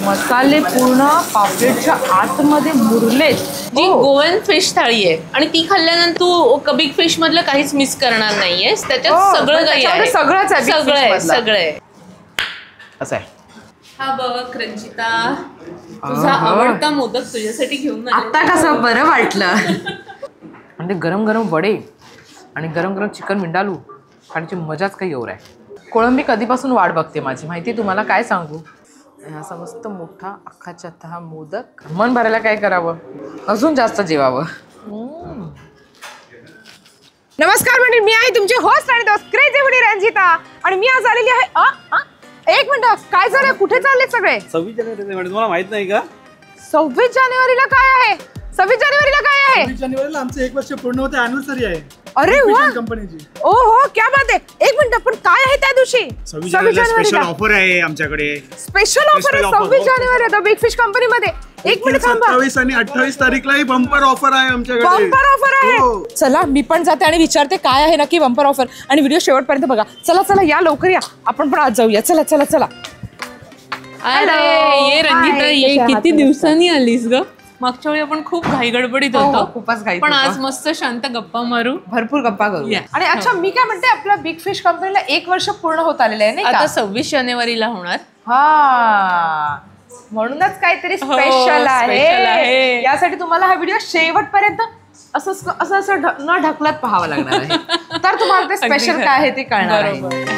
मसाले पूर्ण पापलेटच्या आतमध्ये मुरलेत। जी गोवन फिश थाळी आहे आणि ती खाल्ल्यानंतर तू बिग फिश मधलं काहीच मिस करणार नाहीयेस। त्याच्यात सगळं काही आहे, सगळंच आहे, सगळं आहे। असं आहे। हा बघ रंजिता, तुझा आवडता मोदक तुझ्यासाठी घेऊन आले। आता कसं बरं वाटलं। म्हणजे गरम गरम वडे आणि गरम गरम चिकन विंडालू खाण्याची मजाच काही और आहे। कोळंबी कधीपासून वाट बघते माझी माहिती, तुम्हाला काय सांगू। असा मस्त मोठा अख्खाच्या हा मोदक, मन भरायला काय करावं, अजून जास्त जेवावं। नमस्कार मंडळी, मी आहे तुमची होस्ट आणि दोस्त क्रेझी फूडी रंजिता आणि मी आज आलेली आहे। एक मिनिट, काय झालं, कुठे चालले सगळे? 26 जानेवारी मॅडम, तुम्हाला माहित नाही का? 26 जानेवारीला काय आहे? 26 जानेवारीला काय आहे? 26 जानेवारीला आमचं 1 वर्ष पूर्ण होते, अॅनिव्हर्सरी आहे। अरे वाह, कंपनीची। ओ हो, क्या बात आहे। एक मिनिट, पण काय आहे त्या दिवशी? 26 जानेवारीला स्पेशल ऑफर आहे आमच्याकडे। स्पेशल ऑफर आहे 26 जानेवारीला बिग फिश कंपनी मध्ये। एक मिनिट थांबा, 27 आणि 28 तारीखलाही बंपर ऑफर आहे आमच्याकडे। बंपर ऑफर आहे। चला मी पण जाते आणि विचारते काय आहे नक्की बंपर ऑफर, आणि व्हिडिओ शेवटपर्यंत बघा। चला चला या लवकर या, आपण पण आज जाऊया। चला चला चला। अरे ये रंजिता, ये किती दिवसांनी आलीस ग? मागच्या वेळी आपण खूप घाई गडबडीत होतो, खूपच घाई, पण आज मस्त शांत गप्पा मारू, भरपूर गप्पा करू। आणि अच्छा मी काय म्हणते, आपल्या बिग फिश कंपनीला 1 वर्ष पूर्ण होत आलेलं आहे नाही का? आता 26 जानेवारीला होणार। हा, म्हणूनच काहीतरी स्पेशल आहे। यासाठी तुम्हाला हा व्हिडिओ शेवटपर्यंत असं असं असं न ढकलत पाहावं लागणार आहे, तर तुम्हाला ते स्पेशल काय आहे ते कळणार आहे।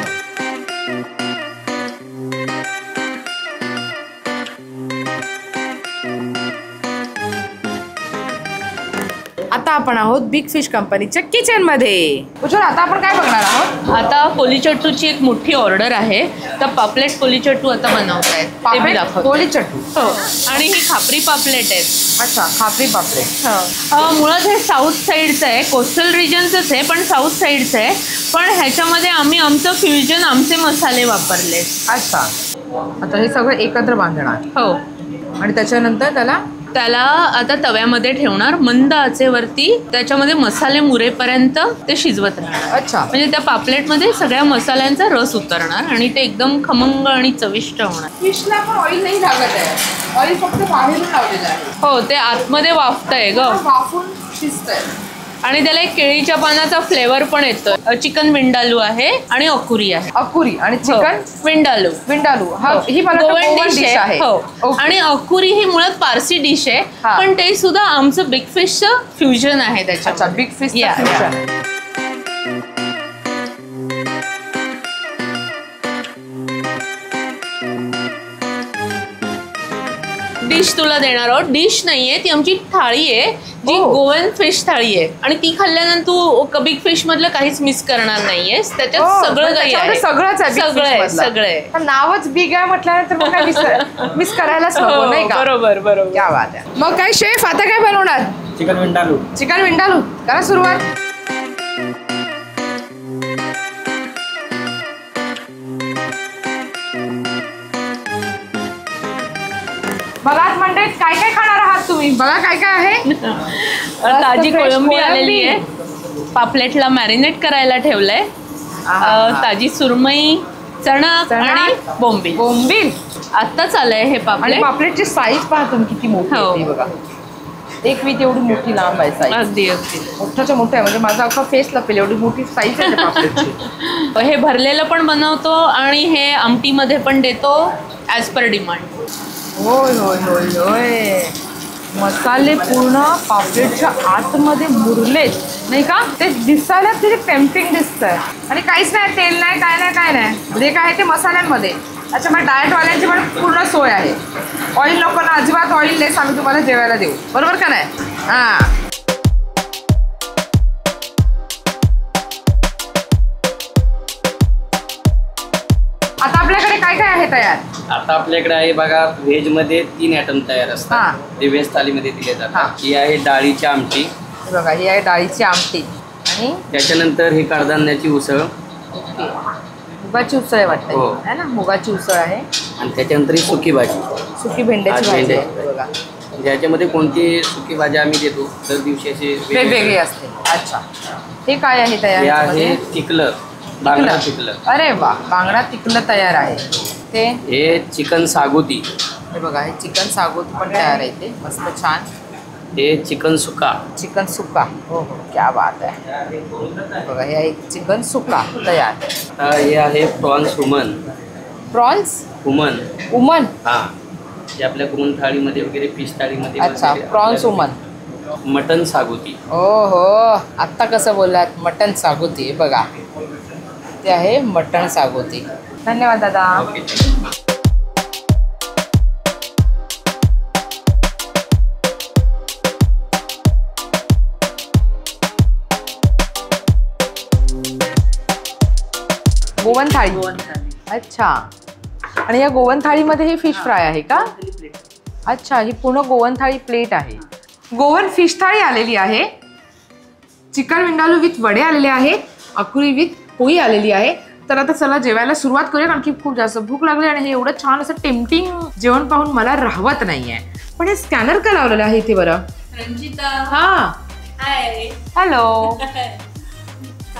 आता आपण आहोत बिग फिश कंपनीच्या किचन मध्ये। उज्ज्वल, आता आपण काय बघणार आहोत? आता कोलीचट्टूची एक मोठी ऑर्डर आहे, तर पापलेट कोलीचट्टू आता बनवतायत, ते मी दाखवते। कोलीचट्टू, हो, आणि ही खापरी पापलेट आहेत। अच्छा, खापरी पापलेट। मुळात हे साऊथ साईडचं आहे, कोस्टल रिजनचंच आहे, पण साऊथ साईडचं आहे। पण ह्याच्यामध्ये आम्ही आमचं फ्युजन, आमचे मसाले वापरले। अच्छा, आता हे सगळं एकत्र बांधणार। हो, आणि त्याच्यानंतर त्याला आता तव्यामध्ये ठेवणार मंद आचेवरती, त्याच्यामध्ये मसाले मुरेपर्यंत ते शिजवत राहणार। अच्छा, म्हणजे त्या पापलेटमध्ये सगळ्या मसाल्यांचा रस उतरणार आणि ते एकदम खमंग आणि चविष्ट होणार। फिशला पण ऑइल नाही लागत आहे, ऑइल फक्त बाहेरून लावलेलं आहे। हो, ते आतमध्ये वाफतंय ग, वाफून शिजतंय, आणि त्याला एक केळीच्या पानाचा फ्लेवर पण येतो। चिकन विंडालू आहे आणि अकुरी आहे। अकुरी आणि चिकन विंडालू, ही गोवन डिश आहे। हो, आणि अकुरी ही मुळात पारसी डिश आहे, पण ते सुद्धा आमचं बिग फिशचं फ्युजन आहे त्याच्यात। अच्छा, बिग फिश फ्युजन। डिश तुला देणार आहोत, डिश नाहीये ती, आमची थाळी आहे जी गोवन फिश थाळी आहे, आणि ती खाल्ल्यानंतर तू बिग फिश मधलं काहीच मिस करणार नाहीयेस। त्याच्यात सगळं काही आहे, सगळंच आहे, सगळं आहे। नावच बिग आहे म्हटल्यानंतर मग काय मिस करायलाच नको नाही का? बरोबर बरोबर, क्या बात आहे। मग काय शेफ, आता काय बनवणार? चिकन विंडालू। चिकन विंडालू करा सुरुवात। बघा मंडळी, काय काय खाणार आहात तुम्ही? बघा काय काय आहे। ताजी कोळंबी आलेली आहे, पापलेटला मॅरिनेट करायला ठेवलंय, ताजी सुरमई, चणक आणि बोंबील आत्ताच आलंय हे पापलेट। पापलेटची साईज पहा तुम्ही किती मोठी आहे बघा, एक वीत एवढी मोठी लांब आहे साईज। अगदी अगदी मोठ्याच्या मोठं आहे, म्हणजे माझा अख्खा फेस लपेल एवढी मोठी साईज आहे पापलेटची। हे भरलेलं पण बनवतो आणि हे आमटीमध्ये पण देतो ॲज पर डिमांड। होय होय होय होय, मसाले पूर्ण पापलेटच्या आतमध्ये मुरलेत नाही का? ते दिसायला किती टेम्पटिंग दिसतंय, आणि काहीच नाही, तेल नाही, काय नाही, म्हणजे काय ते मसाल्यांमध्ये। अच्छा, मग डाएटवाल्यांची पण पूर्ण सोय आहे। ऑइल लोकांना अजिबात ऑइल लेस आम्ही तुम्हाला जेवायला देऊ, बरोबर का नाही? हां, आता आपल्याकडे काय काय आहे तयार? आता आपल्याकडे आहे बघा, व्हेज मध्ये 3 आयटम तयार असतात, ते व्हेज थालीमध्ये दिले जातात। ही आहे डाळीची आमटी, बघा ही आहे डाळीची आमटी, आणि त्याच्यानंतर ही कडधान्याची उसळ, मुगाची उसळ आहे वाटतं है ना? मुगाची उसळ आहे, आणि त्याच्यानंतर ही सुकी भाजी, सुकी भेंड्याची भाजी आहे बघा। ज्याच्यामध्ये कोणती सुकी भाजी आम्ही देतो दर दिवशी अशी वेगवेगळी असते। अच्छा, हे काय आहे तयार? हे आहे तिकलं, बांगडा तिकलं। अरे वा, बांगडा तिकलं तयार आहे। ते हे चिकन सागोती, हे बघा, हे चिकन सागोती पण तयार आहे ते मस्त छान. हे चिकन सुका. चिकन सुक्का. हो हो, क्या बात आहे. बघा, हे आहे चिकन सुक्का तयार. हे आहे प्रॉन्स हुमन. Prawns human. उमन. हा, हे आपल्या गुण थाळीमध्ये वगैरे, फिश थाळीमध्ये. अच्छा, प्रॉन्स उमन. मटन सागोती. हो हो, आत्ता कसं बोललात, मटन सागोती. बघा, ते आहे मटण सागोती. धन्यवाद दादा. ओके. गोवन थाळी. अच्छा, आणि या गोवन थाळीमध्ये हे फिश फ्राय आहे का? अच्छा, ही पूर्ण गोवन थाळी प्लेट आहे. गोवन फिश थाळी आलेली आहे. चिकन विंडालू विथ वडे आलेले आहे. अकुरी विथ पोळी आलेली आहे. तर आता चला जेवायला सुरुवात करूया, कारण की खूप जास्त भूक लागली आणि हे एवढं छान असं टेम्पटिंग जेवण पाहून मला राहवत नाहीये. पण हे स्कॅनर का लावलेलं आहे इथे बरं? रंजिता, हा, हाय. हॅलो. काय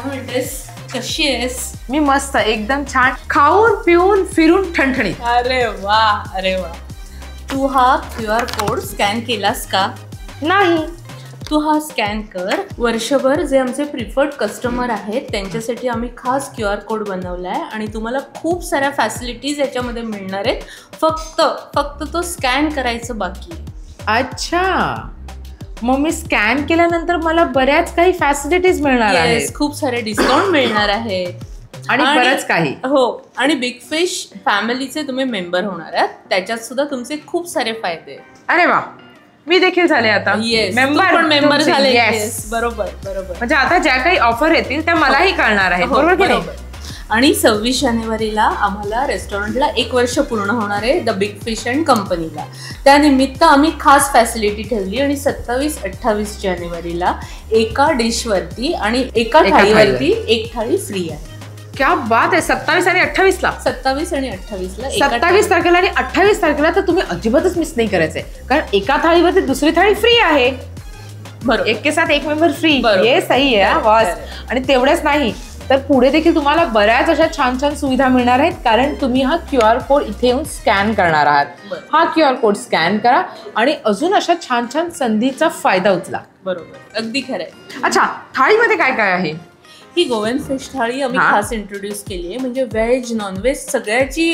म्हणतेस, कशी आहेस? मी मस्त, एकदम छान, खाऊन पिऊन फिरून ठणठणीत. अरे वा, अरे वा. तू हा QR कोड स्कॅन केलास का? नाही. तू हा स्कॅन कर. वर्षभर जे आमचे प्रिफर्ड कस्टमर आहेत त्यांच्यासाठी आम्ही खास QR कोड बनवला आहे आणि तुम्हाला खूप साऱ्या फॅसिलिटीज याच्यामध्ये मिळणार आहेत. फक्त तो स्कॅन करायचं बाकी आहे. अच्छा, मग मी स्कॅन केल्यानंतर मला बऱ्याच काही फॅसिलिटीज मिळणार आहेत. खूप सारे डिस्काउंट मिळणार आहेत आणि बरंच काही. हो, आणि बिग फिश फॅमिलीचे तुम्ही मेंबर होणार आहात, त्याच्यात सुद्धा तुमचे खूप सारे फायदे. अरे वा, मी देखील झाले आता मेंबर झाले. Yes. बरोबर बरोबर. म्हणजे आता ज्या काही ऑफर येतील त्या मलाही कळणार आहेत. बरोबर की नाही? आणि 26 जानेवारीला आम्हाला रेस्टॉरंटला 1 वर्ष पूर्ण होणार आहे, द बिग फिश अँड कंपनीला. त्यानिमित्त आम्ही खास फॅसिलिटी ठेवली आणि 27-28 जानेवारीला एका डिशवरती आणि एका थाळीवरती एक थाळी फ्री आहे. क्या बात आहे. 27 आणि 28ला. 27 आणि 28ला. 27 तारखेला आणि 28 तारखेला तर तुम्ही अजिबातच मिस नाही करायचंय, कारण एका थाळीवरती दुसरी थाळी फ्री आहे. बरोबर. एक के साथ एक मेंबर फ्री. बरोबर. हे सही आहे बॉस. आणि तेवढंच नाही तर पुढे देखील तुम्हाला बऱ्याच अशा छान छान सुविधा मिळणार आहेत, कारण तुम्ही हा QR कोड इथे येऊन स्कॅन करणार आहात. हा QR कोड स्कॅन करा आणि अजून अशा छान छान संधीचा फायदा उचला. बरोबर, अगदी खरंय. अच्छा, थाळीमध्ये काय काय आहे? ही गोवन फिश थाळी आम्ही खास इंट्रोड्यूस केली आहे, म्हणजे व्हेज नॉनव्हेज सगळ्याची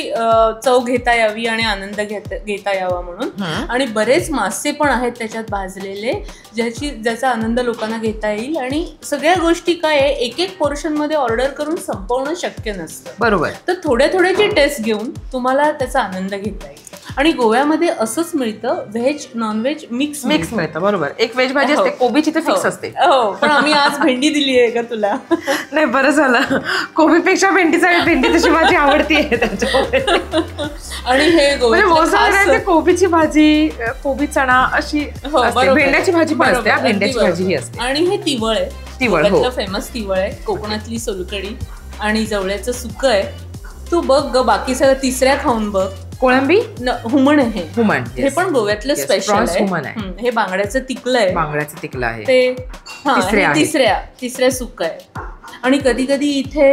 चव घेता यावी आणि आनंद घेता यावा म्हणून. आणि बरेच मासे पण आहेत त्याच्यात भाजलेले, ज्याचा आनंद लोकांना घेता येईल. आणि सगळ्या गोष्टी काय आहे, एक एक पोर्शन मध्ये ऑर्डर करून संपवणं शक्य नसतं. बरोबर. तर थोड्या थोड्याची टेस्ट घेऊन तुम्हाला त्याचा आनंद घेता येईल. आणि गोव्यामध्ये असंच मिळतं, व्हेज नॉनव्हेज मिक्स मिळतं. बरोबर. एक व्हेज भाजी असते, कोबीची तर फिक्स असते. हो, पण आम्ही आज भेंडी दिली आहे का तुला? नाही, बरं झालं. कोबीपेक्षा भेंडी तशी भाजी आवडतीये त्याच्यामुळे. आणि हे कोबीची भाजी, कोबी चणा अशी, भेंड्याची भाजी पण असते. भेंड्याची भाजी ही असते. आणि हे तिवळ आहे, तिवळ फेमस तिवळ आहे, कोकणातली सोलकढी आणि जवळ्याचं सुकं आहे. तू बघ ग, बाकी सगळं तिसऱ्या खाऊन बघ. कोळंबी हुमण आहे. हुमण हे पण गोव्यातलं स्पेशल आहे. हे बांगड्याचं तिकलं आहे. बांगड्याचं तिकलं आहे ते तिसऱ्या सुक आहे. आणि कधी कधी इथे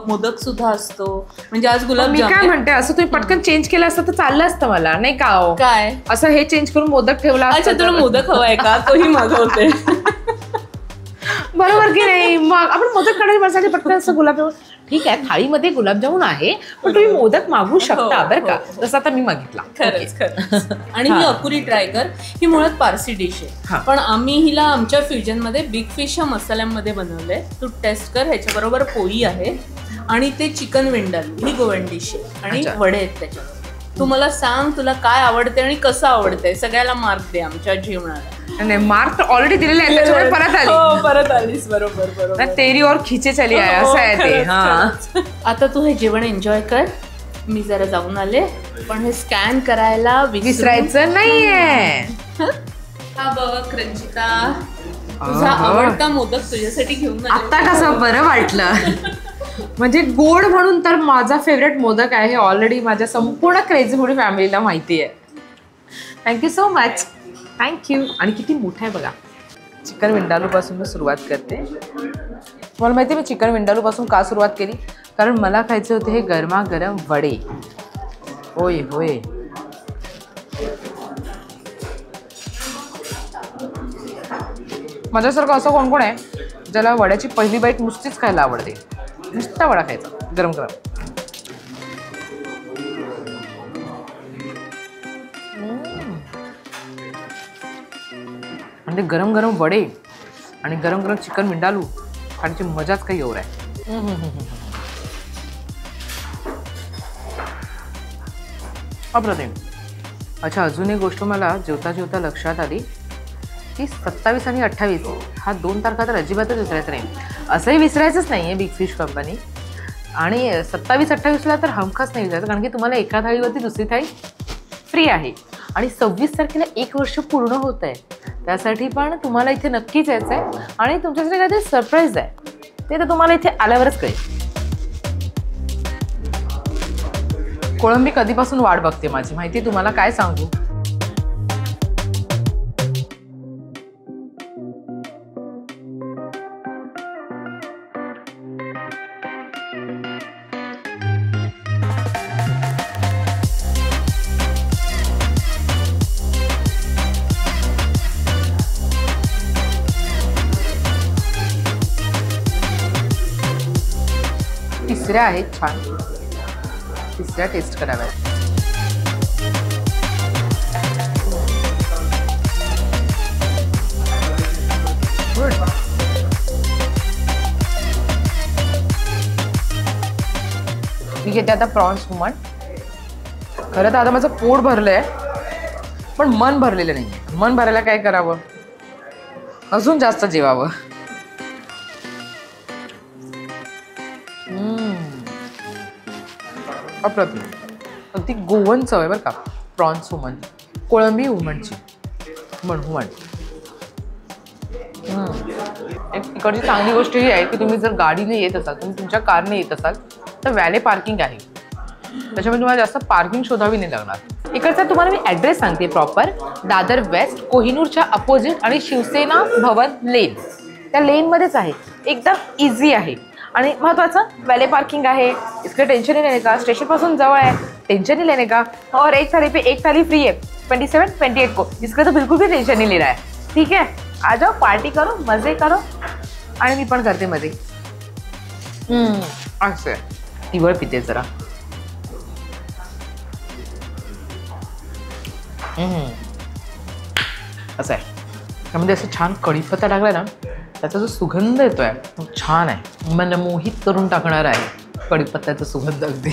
मोदक सुद्धा असतो. म्हणजे आज गुलाबजाम. मी काय म्हणते, असं तुम्ही पटकन चेंज केलं असतं तर चाललं असतं मला, नाही का? काय असं हे चेंज करून मोदक ठेवला. अच्छा, तुला मोदक हवाय का? तोही मागवते. बरोबर की नाही? मग आपण मोदक काढायला माझ्यासाठी पटकन असं गुलाबजामुन. ठीक आहे, थाळीमध्ये गुलाबजामुन आहे, पण तुम्ही मोदक मागू शकता बरं का, जसं आता मी मागितला. खरंच. आणि ही अकुरी ट्राय कर. ही मुळात पारसी डिश आहे, पण आम्ही हिला आमच्या फ्युजनमध्ये बिग फिश या मसाल्यामध्ये बनवलंय. तू टेस्ट कर. ह्याच्याबरोबर पोळी आहे आणि ते चिकन विंडालू, ही गोवन डिश आहे आणि वडे आहेत त्याच्यावर. तू मला सांग, तुला काय आवडते आणि कसं आवडतंय? सगळ्याला मार्क दे आमच्या जेवणाला. नाही, मार्क तर ऑलरेडी दिलेले आहे, त्याच्यामुळे परत आलीस. बरोबर. तेरी और खिचे चली आहे, असं आहे ते. हा, आता तू हे जेवण एन्जॉय कर. मी जरा जाऊन आले, पण हे स्कॅन करायला विसरायचं नाहीये. हा बघ रंजिता, तुझा आवडता मोदक तुझ्यासाठी घेऊन आता कसं बरं वाटलं. म्हणजे गोड म्हणून तर माझा फेवरेट मोदक आहे, हे ऑलरेडी माझ्या संपूर्ण क्रेझी फूडी फॅमिलीला माहिती आहे. Thank you so much. थँक्यू. आणि किती मोठा आहे बघा. चिकन विंडालू पासून मी सुरुवात करते. तुम्हाला माहिती आहे मी चिकन विंडालू पासून का सुरुवात केली? कारण मला खायचे होते हे गरमागरम वडे. होय होय, माझ्यासारखं असं कोण कोण आहे ज्याला वड्याची पहिली बाईट नुसतीच खायला आवडते, नुसता वडा खायचा गरम गरम. म्हणजे गरम गरम वडे आणि गरम गरम चिकन विंडालू खाण्याची मजाच काही और आहे. अप्रतिम. अच्छा, अजून एक गोष्ट मला जेवता जेवता लक्षात आली की 27 आणि 28 हा 2 तारखा तर अजिबातच विसरायचं नाही. असंही विसरायचंच नाही आहे बिग फिश कंपनी. आणि 27-28ला तर हमखास नाही विसरायचं, कारण की तुम्हाला एका थाळीवरती दुसरी थाळी फ्री आहे. आणि 26 तारखेला 1 वर्ष पूर्ण होत आहे, त्यासाठी पण तुम्हाला इथे नक्कीच यायचं आहे. आणि तुमच्यासाठी काहीतरी सरप्राईज आहे, ते तर तुम्हाला इथे आल्यावरच कळेल. कोळंबी कधीपासून वाट बघते माझी माहिती, तुम्हाला काय सांगू. तिसऱ्या आहेत छान, तिसऱ्या टेस्ट कराव्यात. गुड. मी घेते आता प्रॉन्स हुमण. खरं तर आता माझं पोट भरलंय पण मन भरलेलं नाही. मन भरायला काय करावं, अजून जास्त जेवावं. अप्रतिम. अगदी गोवन चव आहे बरं का प्रॉन्स हुमण, कोळंबी हुमणची. हुमण एक इकडची चांगली गोष्ट ही आहे की तुम्ही जर गाडीने येत असाल, तुम्ही तुमच्या कारने येत असाल तर वॅले पार्किंग आहे, त्याच्यामुळे तुम्हाला जास्त पार्किंग शोधावी नाही लागणार. इकडचा तुम्हाला मी ॲड्रेस सांगते प्रॉपर. दादर वेस्ट, कोहिनूरच्या अपोजिट आणि शिवसेना भवन लेन, त्या लेनमध्येच आहे. एकदम इझी आहे. आणि महत्त्वाचं वॅले पार्किंग आहे. इसका टेंशन ही लेने का, स्टेशनपासून जवळ आहे, टेंशन ही लेने का. और एक थाली पे एक थाली फ्री है 27-28 को. इसका तो बिल्कुल भी टेंशन नहीं ले रहा है. ठीक है, आ जाओ, पार्टी करो, मजे करो. आणि मी पण करते मजे. असं तिवळ पिते जरा. असं आहे. त्यामध्ये असं छान कढीपत्ता टाकला ना, त्याचा जो सुगंध येतोय तो छान आहे, मला मोहित करून टाकणार आहे. कढीपत्त्याचा सुगंध अगदी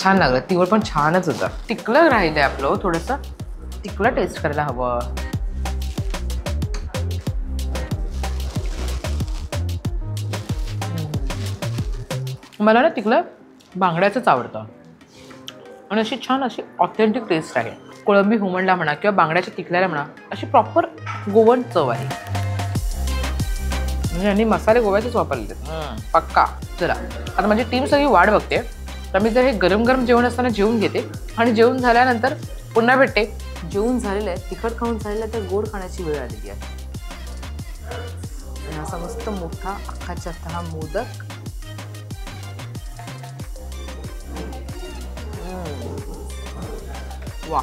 छान लागलं. तिवळ पण छानच होतं. तिखलं राहिलंय आपलं, थोडंसं तिखलं टेस्ट करायला हवं. मला ना तिखलं बांगड्याचंच आवडतं आणि अशी छान अशी ऑथेंटिक टेस्ट आहे. कोळंबी हुमणला म्हणा किंवा बांगड्याच्या तिखल्याला म्हणा, अशी प्रॉपर गोवन चव आहे. म्हणजे यांनी मसाले गोव्याचेच वापरले पक्का. चला, आता माझी टीम सगळी वाट बघते, तर मी जर हे गरम गरम जेवण असताना जेवून घेते आणि जेवून झाल्यानंतर पुन्हा भेटते. जेवून झालेलं आहे, तिखट खाऊन झालेलं आहे, तर गोड खाण्याची वेळ आलेली आहे. असा मस्त मोठा अख्खाच्या हा मोदक. वा,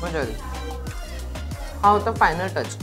मजा आली. हा होता फायनल टच.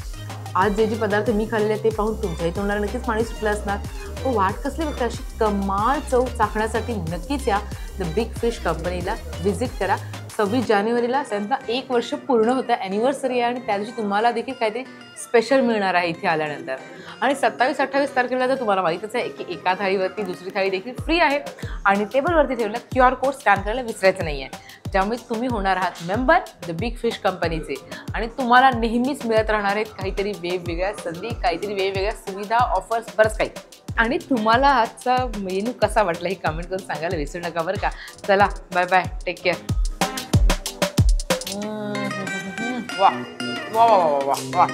आज जे जे पदार्थ मी खाल्ले ते पाहून तुमच्याही तोंडाला नक्कीच पाणी सुटलं असणार. वाट कसली बघता, अशी कमाल चव चाखण्यासाठी नक्कीच या द बिग फिश कंपनीला व्हिजिट करा. 26 जानेवारीला त्यांचा 1 वर्ष पूर्ण होतं, ॲनिव्हर्सरी आहे. आणि त्या दिवशी तुम्हाला देखील काहीतरी स्पेशल मिळणार आहे इथे आल्यानंतर. आणि 27-28 तारखेला तर तुम्हाला माहीतच आहे की एका थाळीवरती दुसरी थाळी देखील फ्री आहे. आणि टेबलवरती ठेवलेला QR कोड स्कॅन करायला विसरायचं नाही आहे. त्यामुळे तुम्ही होणार आहात मेंबर द बिग फिश कंपनीचे. आणि तुम्हाला नेहमीच मिळत राहणार आहेत काहीतरी वेगवेगळ्या संधी, काहीतरी वेगवेगळ्या सुविधा, ऑफर्स, बरंच काही. आणि तुम्हाला आजचा मेनू कसा वाटला हे कमेंट करून सांगायला विसरू नका बरं का. चला, बाय बाय, टेक केअर. वा वा वा वा वा वा.